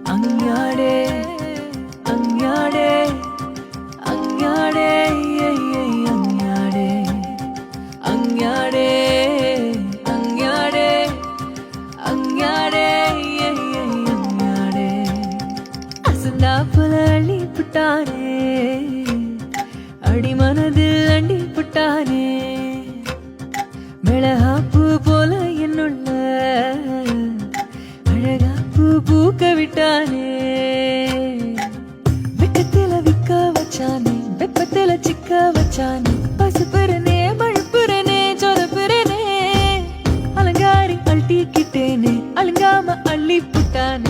அஞ்ஞாடே அஞ்ஞாடே அஞ்ஞாடே அஞ்ஞாடே அஞ்ஞாடே அஞ்ஞாடே அஞ்ஞாடே அஞ்ஞாடே அசந்தா புல அள்ளி புட்டானே அடி மனதில் அண்டி புட்டானே மிளகாப்பூ போல என்னுள்ள அழகாப்பூ பூக்க விட்டானே வெட்டத்தில விக்க வச்சானே வெப்பத்தில சிக்க வச்சானே பசுப்புறனே மழுப்புறனே சொதப்புறனே அலங்காரி அள்ளிக்கிட்டேனே அலங்காம அள்ளி புட்டானே